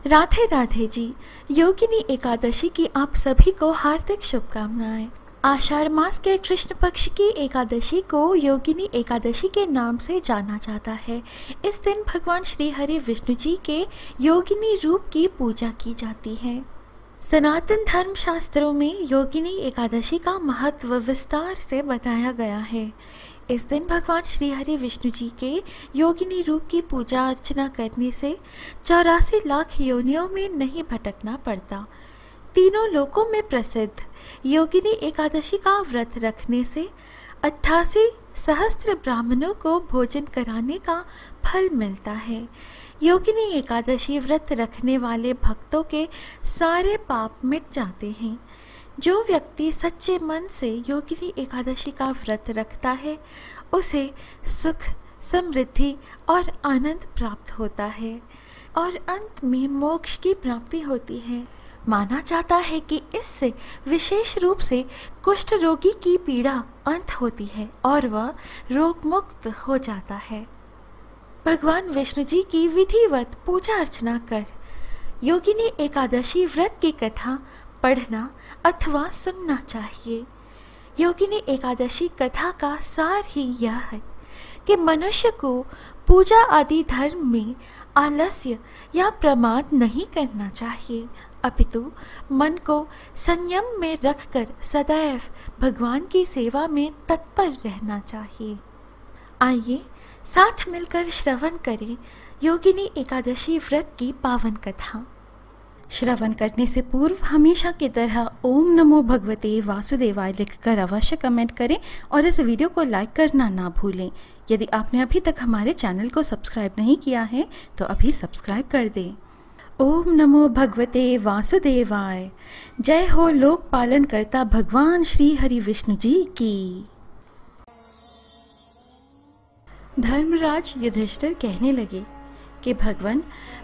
राधे राधे जी। योगिनी एकादशी की आप सभी को हार्दिक शुभकामनाएं। आषाढ़ मास के कृष्ण पक्ष की एकादशी को योगिनी एकादशी के नाम से जाना जाता है। इस दिन भगवान श्री हरि विष्णु जी के योगिनी रूप की पूजा की जाती है। सनातन धर्म शास्त्रों में योगिनी एकादशी का महत्व विस्तार से बताया गया है। इस दिन भगवान श्री हरि विष्णु जी के योगिनी रूप की पूजा अर्चना करने से 84 लाख योनियों में नहीं भटकना पड़ता। तीनों लोकों में प्रसिद्ध योगिनी एकादशी का व्रत रखने से 88 सहस्त्र ब्राह्मणों को भोजन कराने का फल मिलता है। योगिनी एकादशी व्रत रखने वाले भक्तों के सारे पाप मिट जाते हैं। जो व्यक्ति सच्चे मन से योगिनी एकादशी का व्रत रखता है उसे सुख, समृद्धि और आनंद प्राप्त होता है और अंत में मोक्ष की प्राप्ति होती है। माना जाता है कि इससे विशेष रूप से कुष्ठ रोगी की पीड़ा अंत होती है और वह रोग मुक्त हो जाता है। भगवान विष्णु जी की विधिवत पूजा अर्चना कर योगिनी एकादशी व्रत की कथा पढ़ना अथवा सुनना चाहिए। योगिनी एकादशी कथा का सार ही यह है कि मनुष्य को पूजा आदि धर्म में आलस्य या प्रमाद नहीं करना चाहिए, अपितु मन को संयम में रखकर सदैव भगवान की सेवा में तत्पर रहना चाहिए। आइए साथ मिलकर श्रवण करें योगिनी एकादशी व्रत की पावन कथा। श्रवण करने से पूर्व हमेशा की तरह ओम नमो भगवते वासुदेवाय लिखकर अवश्य कमेंट करें और इस वीडियो को लाइक करना ना भूलें। यदि आपने अभी तक हमारे चैनल को सब्सक्राइब नहीं किया है तो अभी सब्सक्राइब कर दें। ओम नमो भगवते वासुदेवाय। जय हो लोक पालन करता भगवान श्री हरि विष्णु जी की। धर्मराज युधिष्ठिर कहने लगे कि भगवान,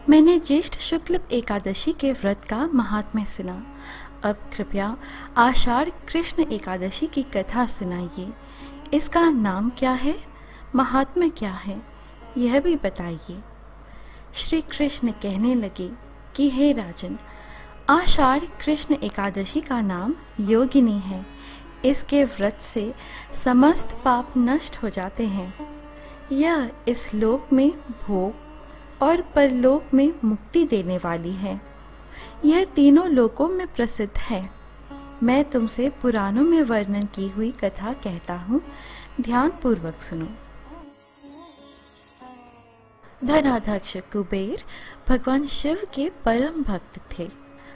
मैंने ज्येष्ठ शुक्ल एकादशी के व्रत का महात्म्य सुना। अब कृपया आषाढ़ कृष्ण एकादशी की कथा सुनाइए। इसका नाम क्या है, महात्म्य क्या है, यह भी बताइए। श्री कृष्ण कहने लगे कि हे राजन, आषाढ़ कृष्ण एकादशी का नाम योगिनी है। इसके व्रत से समस्त पाप नष्ट हो जाते हैं। यह इस लोक में भोग और परलोक में मुक्ति देने वाली है। यह तीनों लोकों में प्रसिद्ध है। मैं तुमसे पुराणों में वर्णन की हुई कथा कहता हूँ, ध्यान पूर्वक सुनो। धनाध्यक्ष कुबेर भगवान शिव के परम भक्त थे।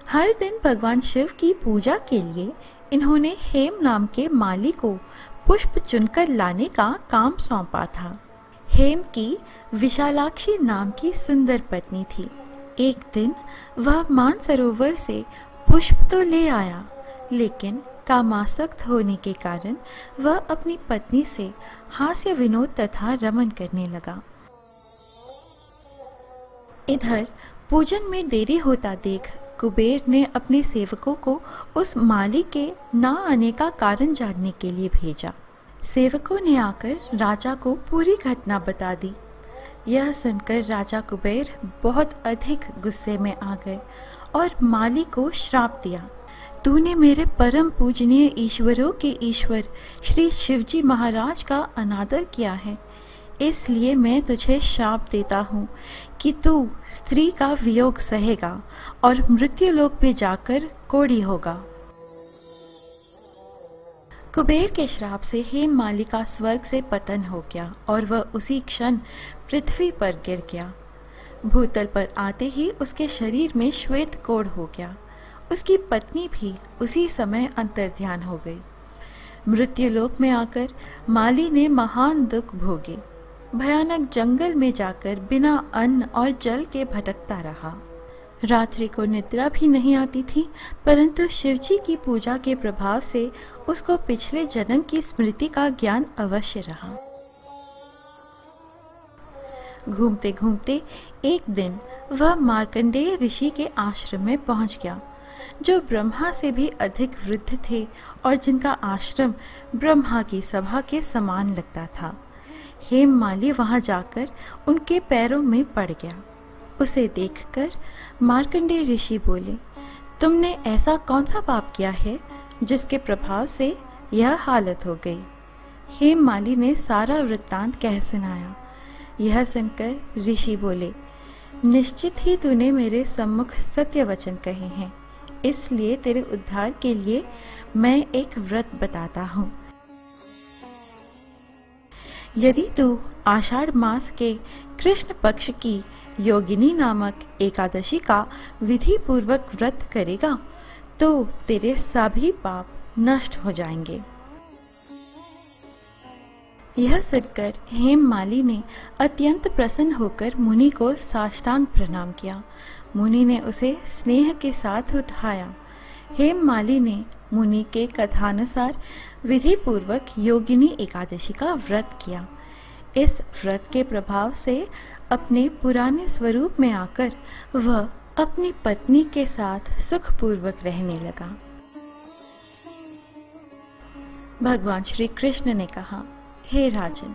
हर दिन भगवान शिव की पूजा के लिए इन्होंने हेम नाम के माली को पुष्प चुनकर लाने का काम सौंपा था। हेम की विशालाक्षी नाम की सुंदर पत्नी थी। एक दिन वह मानसरोवर से पुष्प तो ले आया, लेकिन कामासक्त होने के कारण वह अपनी पत्नी से हास्य विनोद तथा रमन करने लगा। इधर पूजन में देरी होता देख कुबेर ने अपने सेवकों को उस माली के ना आने का कारण जानने के लिए भेजा। सेवकों ने आकर राजा को पूरी घटना बता दी। यह सुनकर राजा कुबेर बहुत अधिक गुस्से में आ गए और माली को श्राप दिया। तूने मेरे परम पूजनीय ईश्वरों के ईश्वर श्री शिवजी महाराज का अनादर किया है, इसलिए मैं तुझे श्राप देता हूँ कि तू स्त्री का वियोग सहेगा और मृत्युलोक में जाकर कोढ़ी होगा। कुबेर के श्राप से हेम माली का स्वर्ग से पतन हो गया और वह उसी क्षण पृथ्वी पर गिर गया। भूतल पर आते ही उसके शरीर में श्वेत कोढ़ हो गया। उसकी पत्नी भी उसी समय अंतर्ध्यान हो गई। मृत्युलोक में आकर माली ने महान दुख भोगे। भयानक जंगल में जाकर बिना अन्न और जल के भटकता रहा। रात्रि को निद्रा भी नहीं आती थी, परंतु शिवजी की पूजा के प्रभाव से उसको पिछले जन्म की स्मृति का ज्ञान अवश्य रहा। घूमते घूमते एक दिन वह मार्कंडेय ऋषि के आश्रम में पहुंच गया, जो ब्रह्मा से भी अधिक वृद्ध थे और जिनका आश्रम ब्रह्मा की सभा के समान लगता था। हेम माली वहां जाकर उनके पैरों में पड़ गया। उसे देखकर मार्कंडेय ऋषि बोले, तुमने ऐसा कौन सा पाप किया है जिसके प्रभाव से यह हालत हो गई। हेममाली ने सारा वृत्तांत कह सुनाया। यह सुनकर ऋषि बोले, निश्चित ही तूने मेरे सम्मुख सत्य वचन कहे हैं, इसलिए तेरे उद्धार के लिए मैं एक व्रत बताता हूँ। यदि तू आषाढ़ मास के कृष्ण पक्ष की योगिनी नामक एकादशी का विधि पूर्वक व्रत करेगा तो तेरे सभी पाप नष्ट हो जाएंगे। यह सुनकर हेममाली ने अत्यंत प्रसन्न होकर मुनि को साष्टांग प्रणाम किया। मुनि ने उसे स्नेह के साथ उठाया। हेममाली ने मुनि के कथानुसार विधि पूर्वक योगिनी एकादशी का व्रत किया। इस व्रत के प्रभाव से अपने पुराने स्वरूप में आकर वह अपनी पत्नी के साथ सुखपूर्वक रहने लगा। भगवान श्री कृष्ण ने कहा, हे राजन,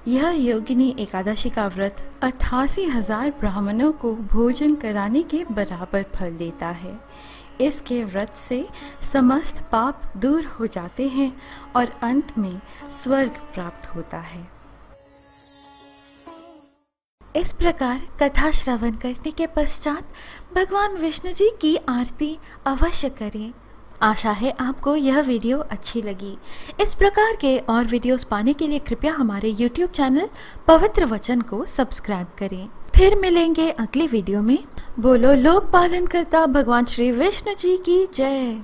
यह योगिनी एकादशी का व्रत 88,000 ब्राह्मणों को भोजन कराने के बराबर फल देता है। इसके व्रत से समस्त पाप दूर हो जाते हैं और अंत में स्वर्ग प्राप्त होता है। इस प्रकार कथा श्रवण करने के पश्चात भगवान विष्णु जी की आरती अवश्य करें। आशा है आपको यह वीडियो अच्छी लगी। इस प्रकार के और वीडियोस पाने के लिए कृपया हमारे YouTube चैनल पवित्र वचन को सब्सक्राइब करें। फिर मिलेंगे अगली वीडियो में। बोलो लोक पालन करता भगवान श्री विष्णु जी की जय।